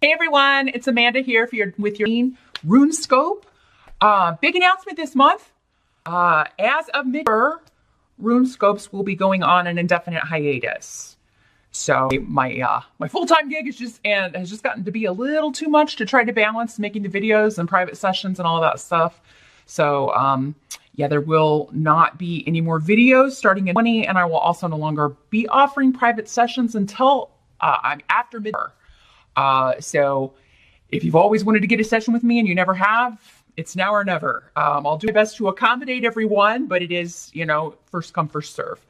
Hey everyone, it's Amanda here with your rune scope. Big announcement this month. As of mid-November, rune scopes will be going on an indefinite hiatus. So my full-time gig has just gotten to be a little too much to try to balance making the videos and private sessions and all that stuff. So yeah, there will not be any more videos starting in 2020, and I will also no longer be offering private sessions until after mid-November. So if you've always wanted to get a session with me and you never have, it's now or never. I'll do my best to accommodate everyone, but it is, first come, first serve,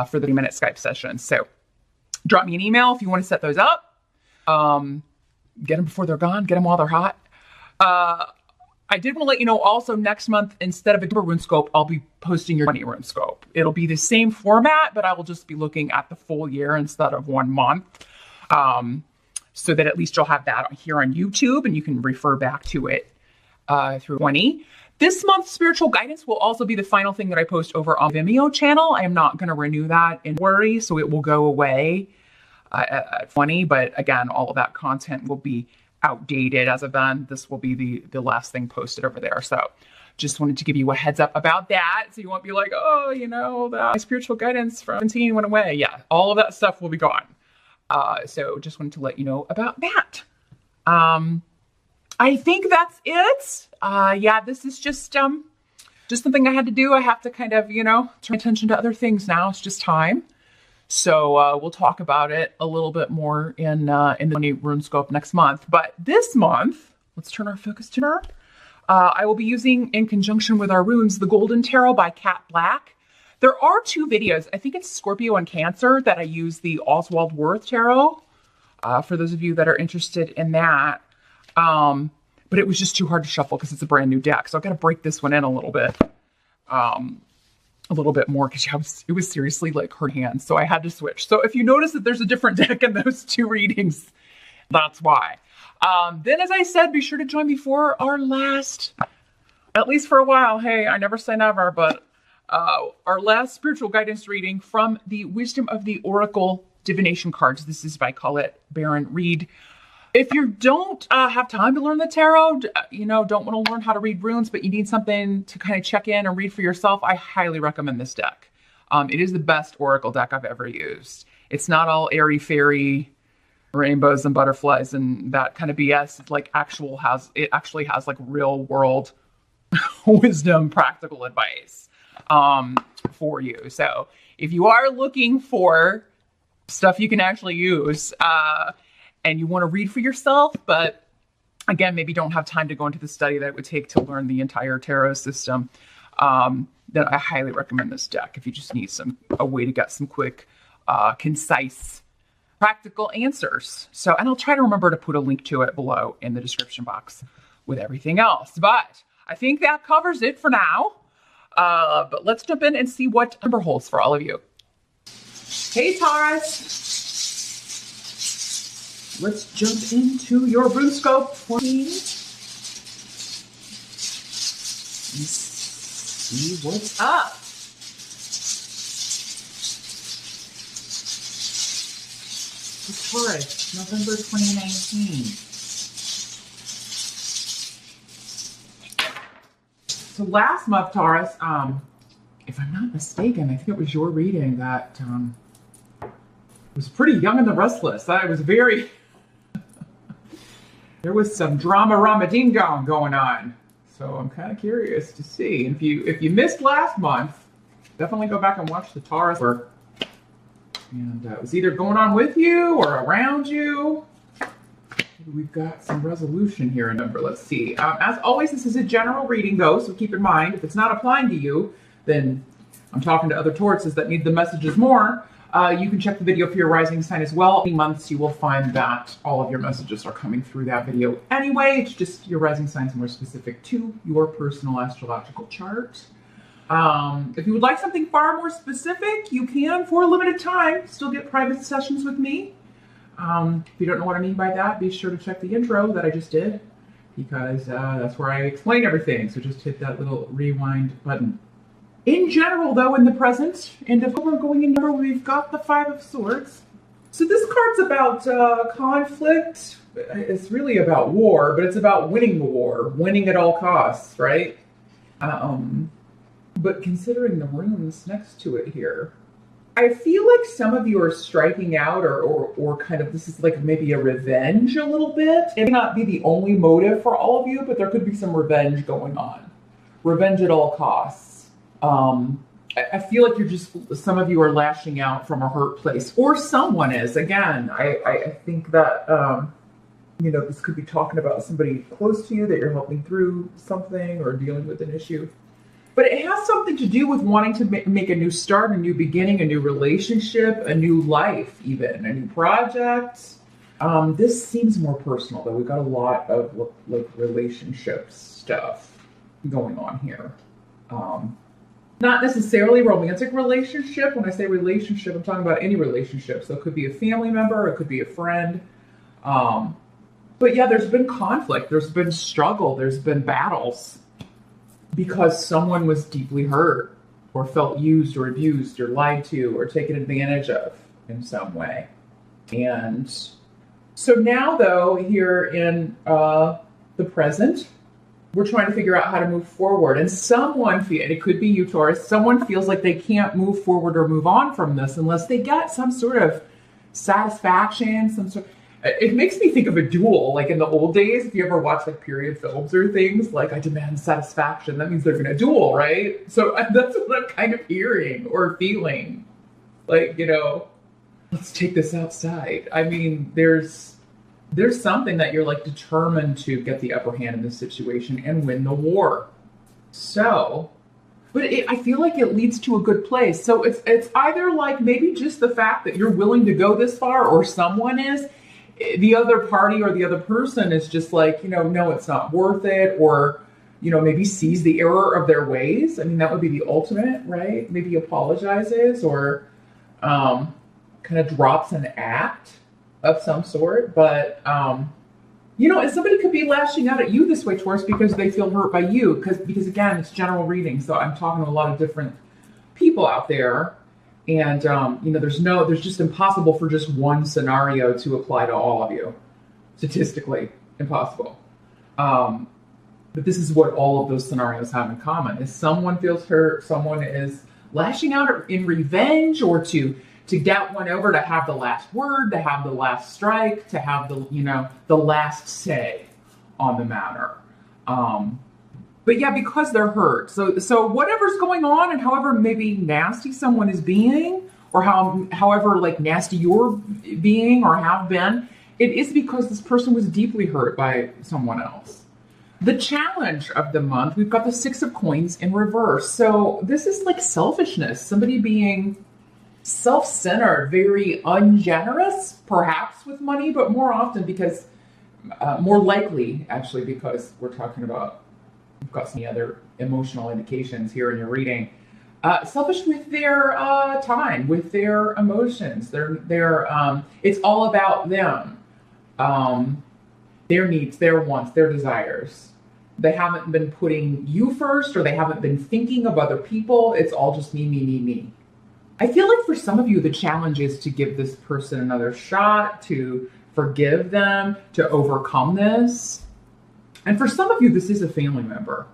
for the 30-minute Skype session. So drop me an email if you want to set those up. Get them before they're gone, get them while they're hot. I did want to let you know also next month, instead of a rune scope, I'll be posting your 20 rune scope. It'll be the same format, but I will just be looking at the full year instead of 1 month. So that at least you'll have that here on YouTube and you can refer back to it through 20. This month's spiritual guidance will also be the final thing that I post over on Vimeo channel. I am not going to renew that in February, so it will go away at 20. But again, all of that content will be outdated as of then. This will be the last thing posted over there. So just wanted to give you a heads up about that. So you won't be like, oh, that spiritual guidance from 17 went away. Yeah, all of that stuff will be gone. So just wanted to let you know about that. I think that's it. Yeah, this is just something I had to do. I have to kind of, turn attention to other things now. It's just time. So, we'll talk about it a little bit more in the 20 rune scope next month. But this month, let's turn our focus to her. I will be using, in conjunction with our runes, the Golden Tarot by Cat Black. There are 2 videos. I think it's Scorpio and Cancer that I use the Oswald Worth Tarot, for those of you that are interested in that. But it was just too hard to shuffle because it's a brand new deck. So I've got to break this one in a little bit more because it was seriously like her hand. So I had to switch. So if you notice that there's a different deck in those 2 readings, that's why. Then, as I said, be sure to join me for our last, at least for a while. Hey, I never say never, but our last spiritual guidance reading from the Wisdom of the Oracle divination cards. This is by Colette Baron Reed. If you don't have time to learn the tarot, don't want to learn how to read runes, but you need something to kind of check in and read for yourself, I highly recommend this deck. It is the best oracle deck I've ever used. It's not all airy-fairy rainbows and butterflies and that kind of BS. It's like it actually has like real world wisdom, practical advice for you. So if you are looking for stuff you can actually use and you want to read for yourself, but again, maybe don't have time to go into the study that it would take to learn the entire tarot system, then I highly recommend this deck if you just need a way to get some quick, concise, practical answers. So, and I'll try to remember to put a link to it below in the description box with everything else. But I think that covers it for now. But let's jump in and see what number holds for all of you. Hey, Taurus. Let's jump into your rune scope for me. And see what's up. Taurus, November 2019. So last month, Taurus, if I'm not mistaken, I think it was your reading that was pretty young and the restless. That was very, there was some drama ding dong going on. So I'm kind of curious to see. If you missed last month, definitely go back and watch the Taurus work. And it was either going on with you or around you. We've got some resolution here in number. Let's see. As always, this is a general reading, though, so keep in mind, if it's not applying to you, then I'm talking to other Tauruses that need the messages more. You can check the video for your rising sign as well. In months, you will find that all of your messages are coming through that video anyway. It's just your rising sign's more specific to your personal astrological chart. If you would like something far more specific, you can, for a limited time, still get private sessions with me. If you don't know what I mean by that, be sure to check the intro that I just did, because that's where I explain everything. So just hit that little rewind button. In general, though, in the present, and if we're going in number, we've got the 5 of Swords. So this card's about conflict. It's really about war, but it's about winning the war, winning at all costs, right? But considering the runes next to it here, I feel like some of you are striking out or kind of, this is like maybe a revenge a little bit. It may not be the only motive for all of you, but there could be some revenge going on. Revenge at all costs. I feel like some of you are lashing out from a hurt place, or someone is. Again, I think that, this could be talking about somebody close to you that you're helping through something or dealing with an issue. But it has something to do with wanting to make a new start, a new beginning, a new relationship, a new life, even a new project. This seems more personal, though. We've got a lot of like relationship stuff going on here. Not necessarily romantic relationship. When I say relationship, I'm talking about any relationship. So it could be a family member, it could be a friend. But yeah, there's been conflict, there's been struggle, there's been battles because someone was deeply hurt or felt used or abused or lied to or taken advantage of in some way. And so now, though, here in the present, we're trying to figure out how to move forward. And it could be you, Taurus, someone feels like they can't move forward or move on from this unless they get some sort of satisfaction, it makes me think of a duel, like in the old days, if you ever watch like period films or things, like I demand satisfaction, that means they're going to duel, right? So that's what I'm kind of hearing or feeling. Like, let's take this outside. I mean, there's something that you're like determined to get the upper hand in this situation and win the war. So, but I feel like it leads to a good place. So it's either like maybe just the fact that you're willing to go this far, or someone is. The other party or the other person is just like, no, it's not worth it, or, maybe sees the error of their ways. I mean, that would be the ultimate, right? Maybe apologizes or kind of drops an act of some sort. But, and somebody could be lashing out at you this way, Taurus, because they feel hurt by you. Because again, it's general reading. So I'm talking to a lot of different people out there. And, there's just impossible for just one scenario to apply to all of you. Statistically impossible. But this is what all of those scenarios have in common, is someone feels hurt, someone is lashing out in revenge, or to get one over, to have the last word, to have the last strike, to have the last say on the matter. But yeah, because they're hurt. So whatever's going on, and however maybe nasty someone is being, or however like nasty you're being or have been, it is because this person was deeply hurt by someone else. The challenge of the month, we've got the 6 of Coins in reverse. So this is like selfishness, somebody being self-centered, very ungenerous, perhaps with money, but more often more likely actually, because we're talking about, we've got some other emotional indications here in your reading. Selfish with their time, with their emotions. It's all about them. Their needs, their wants, their desires. They haven't been putting you first, or they haven't been thinking of other people. It's all just me, me, me, me. I feel like for some of you, the challenge is to give this person another shot, to forgive them, to overcome this. And for some of you, this is a family member,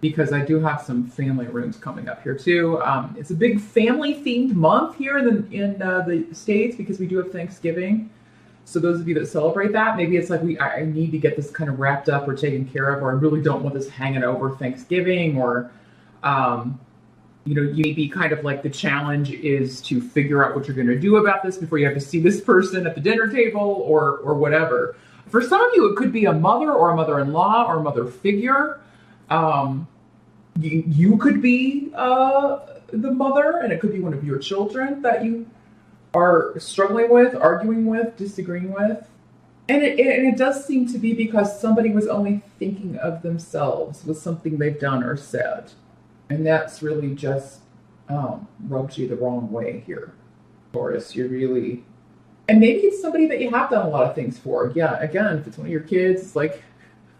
because I do have some family runes coming up here too. It's a big family-themed month here in the States, because we do have Thanksgiving. So those of you that celebrate that, maybe it's like I need to get this kind of wrapped up or taken care of, or I really don't want this hanging over Thanksgiving, or you may be kind of like the challenge is to figure out what you're going to do about this before you have to see this person at the dinner table, or whatever. For some of you, it could be a mother or a mother-in-law or a mother figure. You could be the mother, and it could be one of your children that you are struggling with, arguing with, disagreeing with. And it does seem to be because somebody was only thinking of themselves with something they've done or said. And that's really just rubbed you the wrong way here, Taurus. You're really... And maybe it's somebody that you have done a lot of things for. Yeah, again, if it's one of your kids, it's like,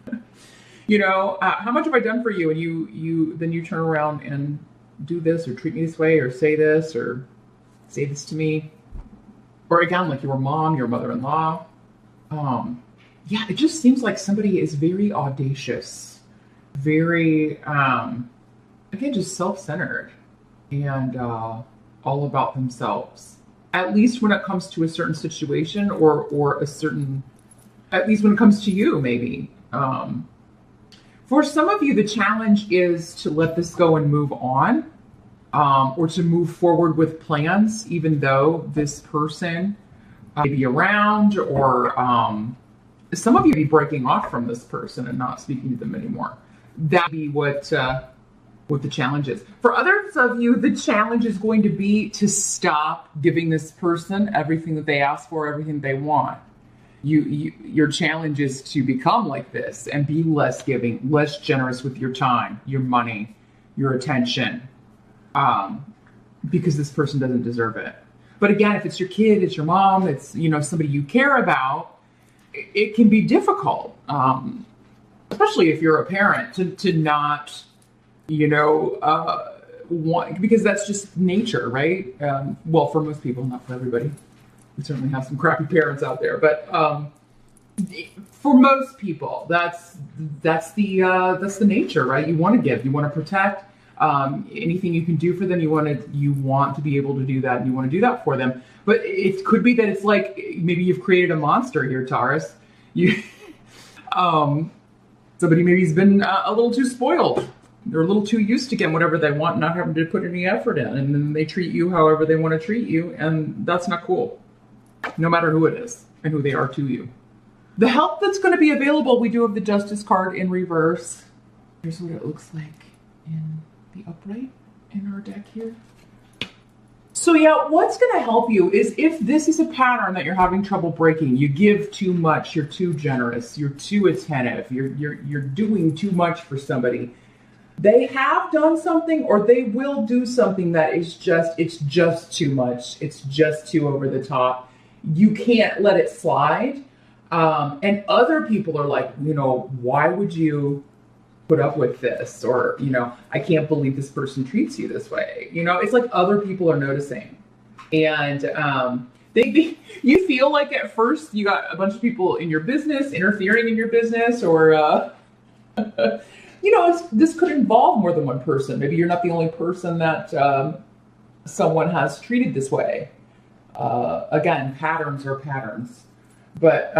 how much have I done for you? And then you turn around and do this, or treat me this way, or say this to me. or again, like your mom, your mother-in-law. Yeah, it just seems like somebody is very audacious, very, again, just self-centered and all about themselves. At least when it comes to a certain situation or a certain, at least when it comes to you, maybe. For some of you, the challenge is to let this go and move on, or to move forward with plans, even though this person may be around, or some of you may be breaking off from this person and not speaking to them anymore. That'd be what the challenge is. For others of you, the challenge is going to be to stop giving this person everything that they ask for, everything they want. Your challenge is to become like this and be less giving, less generous with your time, your money, your attention, because this person doesn't deserve it. But again, if it's your kid, it's your mom, it's somebody you care about, it can be difficult, especially if you're a parent, to not, want, because that's just nature, right? Well, for most people, not for everybody. We certainly have some crappy parents out there, but for most people, that's the nature, right? You want to give, you want to protect. Anything you can do for them, you want to be able to do that, and you want to do that for them. But it could be that it's like maybe you've created a monster here, Taurus. Somebody maybe's been a little too spoiled. They're a little too used to getting whatever they want, not having to put any effort in, and then they treat you however they want to treat you, and that's not cool. No matter who it is and who they are to you. The help that's going to be available, we do have the Justice card in reverse. Here's what it looks like in the upright in our deck here. So yeah, what's going to help you is if this is a pattern that you're having trouble breaking, you give too much, you're too generous, you're too attentive, you're doing too much for somebody. They have done something or they will do something that is it's just too much. It's just too over the top. You can't let it slide. And other people are like, why would you put up with this? Or, I can't believe this person treats you this way. It's like other people are noticing. And you feel like at first you got a bunch of people in your business interfering in your business, or, this could involve more than one person. Maybe you're not the only person that someone has treated this way. Again, patterns are patterns. But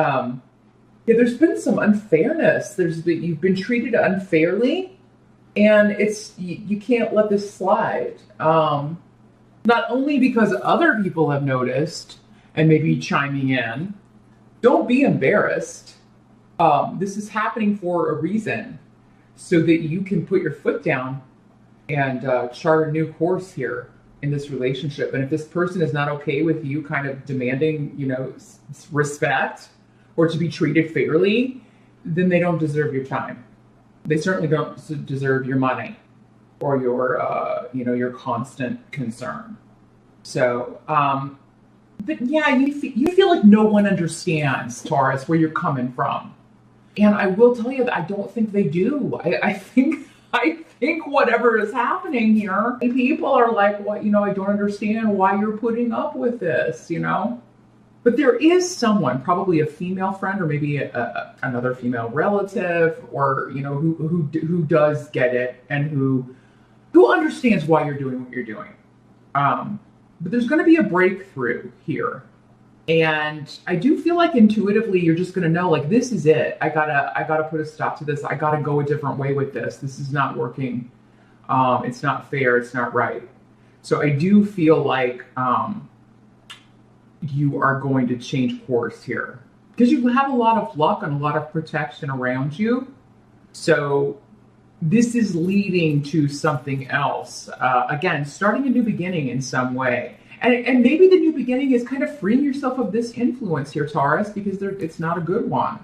there's been some unfairness. You've been treated unfairly, and you can't let this slide. Not only because other people have noticed and maybe chiming in. Don't be embarrassed. This is happening for a reason, so that you can put your foot down and chart a new course here in this relationship. And if this person is not okay with you kind of demanding, respect or to be treated fairly, then they don't deserve your time. They certainly don't deserve your money or your constant concern. So, but yeah, you feel like no one understands, Taurus, where you're coming from. And I will tell you that I don't think they do. I think whatever is happening here, people are like, what, I don't understand why you're putting up with this, But there is someone, probably a female friend or maybe another female relative, or, who does get it and who understands why you're doing what you're doing. But there's going to be a breakthrough here. And I do feel like intuitively you're just going to know, like, this is it. I gotta put a stop to this. I gotta go a different way with this. This is not working. It's not fair. It's not right. So I do feel like you are going to change course here because you have a lot of luck and a lot of protection around you. So this is leading to something else. Again, starting a new beginning in some way. And maybe the new beginning is kind of freeing yourself of this influence here, Taurus, because it's not a good one.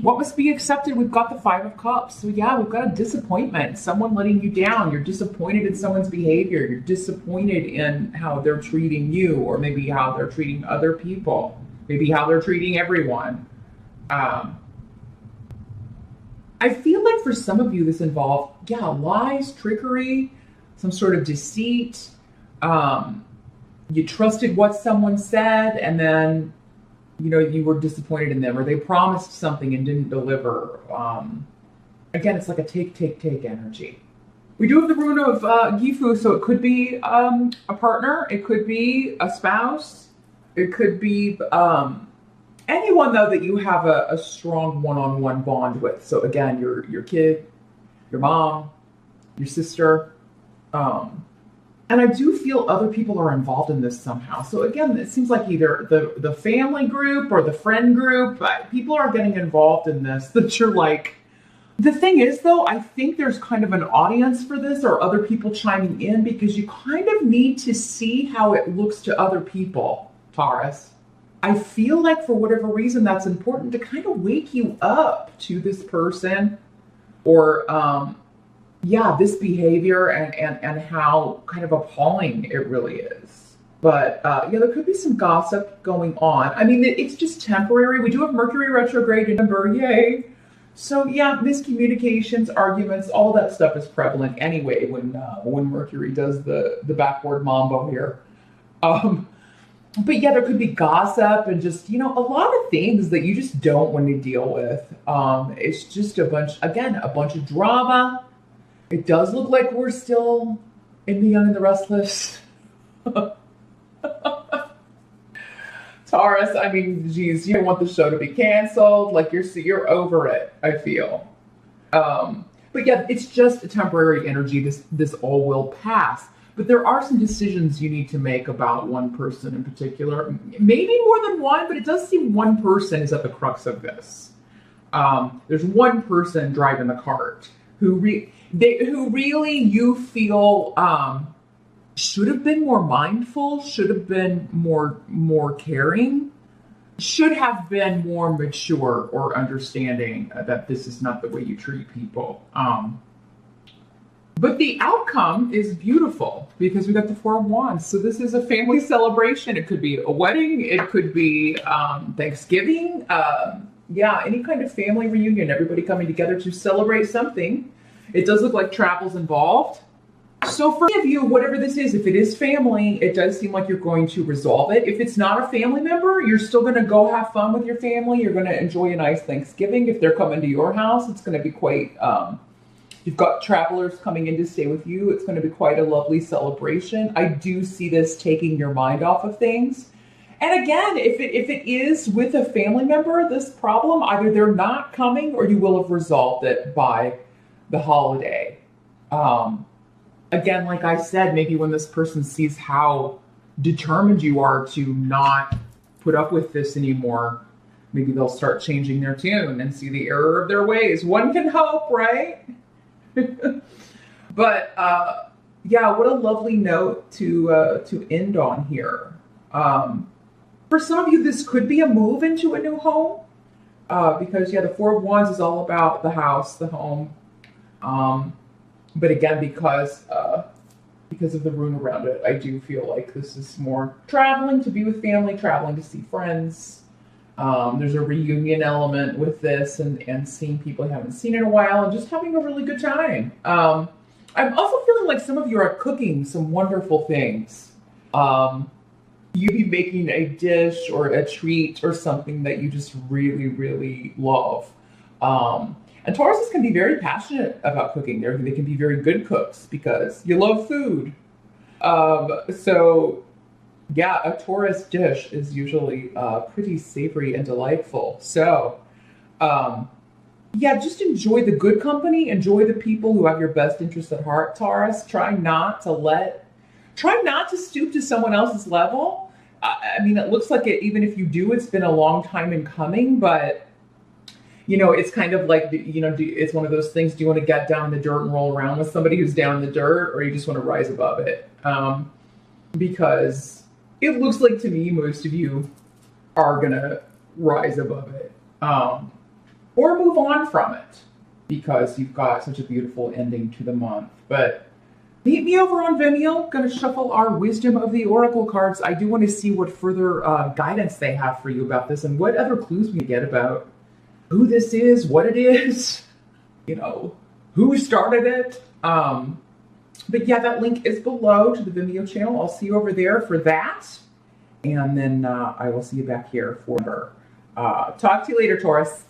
What must be accepted? We've got the Five of Cups. So yeah, we've got a disappointment, someone letting you down. You're disappointed in someone's behavior. You're disappointed in how they're treating you, or maybe how they're treating other people, maybe how they're treating everyone. I feel like for some of you, this involved, lies, trickery, some sort of deceit, you trusted what someone said, and then, you were disappointed in them, or they promised something and didn't deliver. Again, it's like a take energy. We do have the rune of Gifu, so it could be a partner, it could be a spouse, it could be anyone, though, that you have a strong one-on-one bond with. So again, your kid, your mom, your sister. And I do feel other people are involved in this somehow. So again, it seems like either the family group or the friend group, people are getting involved in this that you're like. The thing is, though, I think there's kind of an audience for this, or other people chiming in, because you kind of need to see how it looks to other people, Taurus. I feel like for whatever reason that's important to kind of wake you up to this person, or this behavior, and how kind of appalling it really is. But there could be some gossip going on. I mean, it's just temporary. We do have Mercury retrograde in November, yay. So miscommunications, arguments, all that stuff is prevalent anyway when Mercury does the backward mambo here. But there could be gossip and just, a lot of things that you just don't want to deal with. It's just a bunch of drama. It does look like we're still in The Young and the Restless. Taurus, I mean, geez, you don't want the show to be canceled. Like you're over it, I feel. But it's just a temporary energy. This all will pass. But there are some decisions you need to make about one person in particular. Maybe more than one, but it does seem one person is at the crux of this. There's one person driving the cart who really you feel should have been more mindful, should have been more caring, should have been more mature or understanding that this is not the way you treat people. But the outcome is beautiful because we got the Four of Wands. So this is a family celebration. It could be a wedding. It could be Thanksgiving. Any kind of family reunion, everybody coming together to celebrate something. It does look like travel's involved. So for any of you, whatever this is, if it is family, it does seem like you're going to resolve it. If it's not a family member, you're still going to go have fun with your family. You're going to enjoy a nice Thanksgiving. If they're coming to your house, it's going to be quite, you've got travelers coming in to stay with you. It's going to be quite a lovely celebration. I do see this taking your mind off of things. And again, if it is with a family member, this problem, either they're not coming or you will have resolved it by the holiday. Again, like I said, maybe when this person sees how determined you are to not put up with this anymore, maybe they'll start changing their tune and see the error of their ways. One can hope, right? But what a lovely note to end on here. For some of you, this could be a move into a new home, because the Four of Wands is all about the house, the home. But again, because of the rune around it, I do feel like this is more traveling to be with family, traveling to see friends. There's a reunion element with this, and seeing people you haven't seen in a while, and just having a really good time. I'm also feeling like some of you are cooking some wonderful things. You'd be making a dish or a treat or something that you just really, really love. And Tauruses can be very passionate about cooking. They can be very good cooks because you love food. A Taurus dish is usually pretty savory and delightful. So, just enjoy the good company. Enjoy the people who have your best interests at heart, Taurus. Try not to stoop to someone else's level. I mean, it looks like it, even if you do, it's been a long time in coming, but it's kind of like, it's one of those things. Do you want to get down in the dirt and roll around with somebody who's down in the dirt, or you just want to rise above it? Because it looks like to me, most of you are going to rise above it, or move on from it because you've got such a beautiful ending to the month. But meet me over on Vimeo. Going to shuffle our Wisdom of the Oracle cards. I do want to see what further guidance they have for you about this, and what other clues we get about who this is, what it is, who started it. But yeah, that link is below to the Vimeo channel. I'll see you over there for that. And then I will see you back here for talk to you later, Taurus.